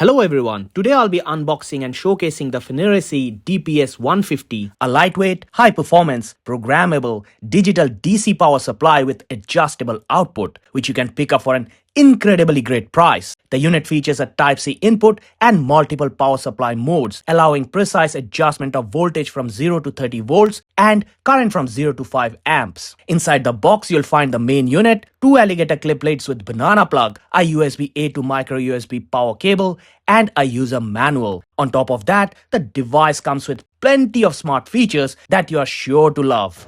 Hello everyone, today I'll be unboxing and showcasing the FNIRSI DPS-150, a lightweight, high-performance, programmable, digital DC power supply with adjustable output, which you can pick up for an incredibly great price. The unit features a Type-C input and multiple power supply modes, allowing precise adjustment of voltage from 0 to 30 volts and current from 0 to 5 amps. Inside the box, you'll find the main unit, 2 alligator clip leads with banana plug, a USB-A to micro USB power cable, and a user manual. On top of that, the device comes with plenty of smart features that you are sure to love.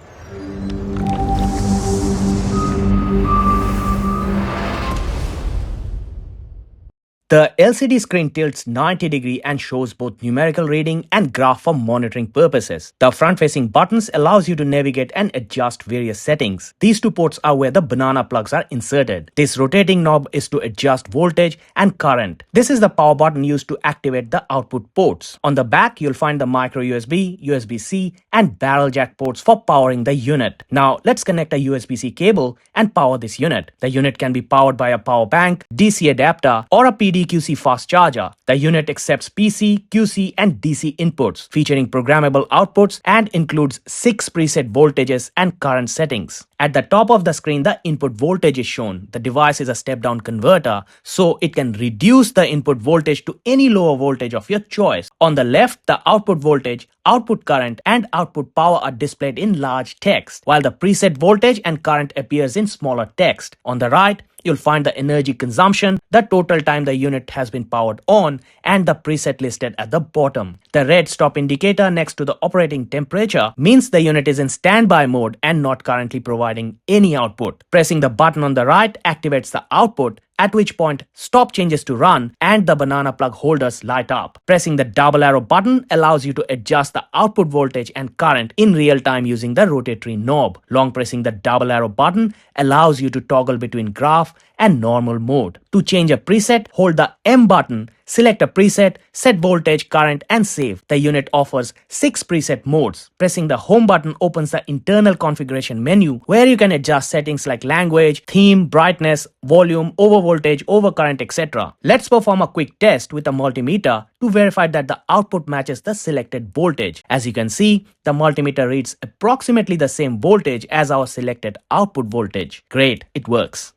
The LCD screen tilts 90 degrees and shows both numerical reading and graph for monitoring purposes. The front-facing buttons allows you to navigate and adjust various settings. These two ports are where the banana plugs are inserted. This rotating knob is to adjust voltage and current. This is the power button used to activate the output ports. On the back, you'll find the micro USB, USB-C, and barrel jack ports for powering the unit. Now, let's connect a USB-C cable and power this unit. The unit can be powered by a power bank, DC adapter, or a PD-QC fast charger. The unit accepts PC, QC, and DC inputs, featuring programmable outputs and includes 6 preset voltages and current settings. At the top of the screen, the input voltage is shown. The device is a step-down converter, so it can reduce the input voltage to any lower voltage of your choice. On the left, the output voltage, output current, and output power are displayed in large text, while the preset voltage and current appears in smaller text. On the right, you'll find the energy consumption, the total time the unit has been powered on, and the preset listed at the bottom. The red stop indicator next to the operating temperature means the unit is in standby mode and not currently providing any output. Pressing the button on the right activates the output, at which point stop changes to run and the banana plug holders light up. Pressing the double arrow button allows you to adjust the output voltage and current in real time using the rotatory knob. Long pressing the double arrow button allows you to toggle between graph and normal mode. To change a preset, hold the M button, select a preset, set voltage, current, and save. The unit offers 6 preset modes. Pressing the home button opens the internal configuration menu where you can adjust settings like language, theme, brightness, volume, overvoltage, overcurrent, etc. Let's perform a quick test with a multimeter to verify that the output matches the selected voltage. As you can see, the multimeter reads approximately the same voltage as our selected output voltage. Great, it works.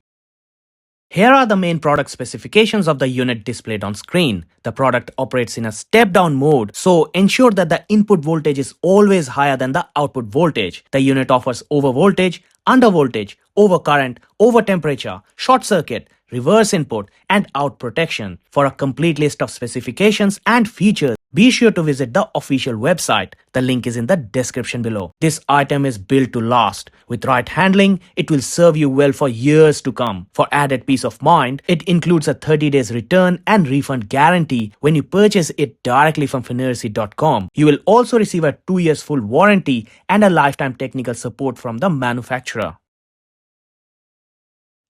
Here are the main product specifications of the unit displayed on screen. The product operates in a step-down mode, so ensure that the input voltage is always higher than the output voltage. The unit offers overvoltage, undervoltage, overcurrent, overtemperature, short circuit, reverse input, and out protection. For a complete list of specifications and features, be sure to visit the official website. The link is in the description below. This item is built to last. With right handling, it will serve you well for years to come. For added peace of mind, it includes a 30 days return and refund guarantee when you purchase it directly from FNIRSI.com. You will also receive a 2 years full warranty and a lifetime technical support from the manufacturer.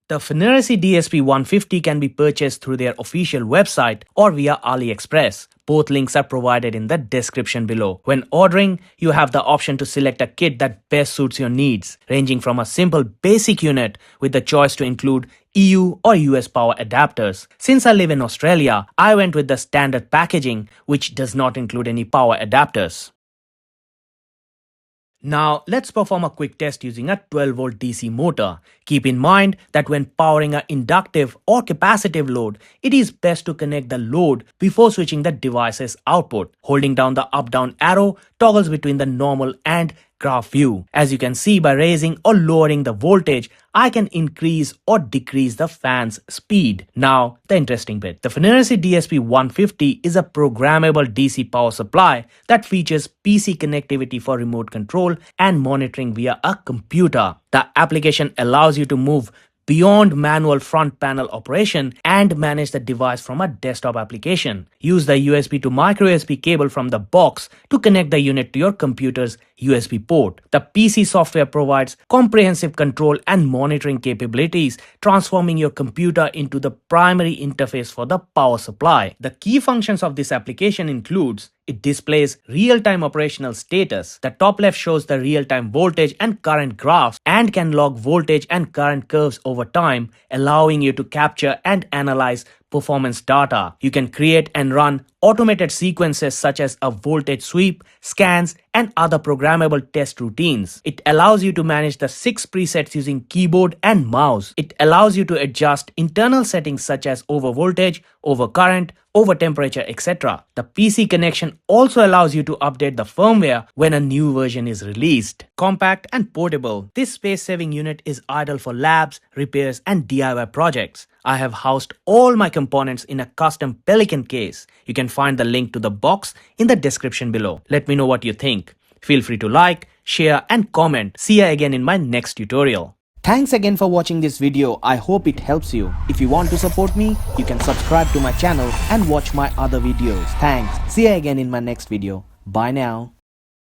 The FNIRSI DPS-150 can be purchased through their official website or via AliExpress. Both links are provided in the description below. When ordering, you have the option to select a kit that best suits your needs, ranging from a simple basic unit with the choice to include EU or US power adapters. Since I live in Australia, I went with the standard packaging, which does not include any power adapters. Now, let's perform a quick test using a 12-volt DC motor. Keep in mind that when powering an inductive or capacitive load, it is best to connect the load before switching the device's output. Holding down the up-down arrow toggles between the normal and graph view. As you can see, by raising or lowering the voltage, I can increase or decrease the fan's speed. Now, the interesting bit. The FNIRSI DPS-150 is a programmable DC power supply that features PC connectivity for remote control and monitoring via a computer. The application allows you to move beyond manual front panel operation and manage the device from a desktop application. Use the USB to micro USB cable from the box to connect the unit to your computer's USB port. The PC software provides comprehensive control and monitoring capabilities, transforming your computer into the primary interface for the power supply. The key functions of this application includes it displays real-time operational status. The top left shows the real-time voltage and current graphs and can log voltage and current curves over time, allowing you to capture and analyze performance data. You can create and run automated sequences such as a voltage sweep, scans, and other programmable test routines. It allows you to manage the 6 presets using keyboard and mouse. It allows you to adjust internal settings such as over voltage, over current, over temperature, etc. The PC connection also allows you to update the firmware when a new version is released. Compact and portable. This space-saving unit is ideal for labs, repairs, and DIY projects. I have housed all my components in a custom Pelican case. You can find the link to the box in the description below. Let me know what you think. Feel free to like, share, and comment. See you again in my next tutorial. Thanks again for watching this video. I hope it helps you. If you want to support me, you can subscribe to my channel and watch my other videos. Thanks. See you again in my next video. Bye now.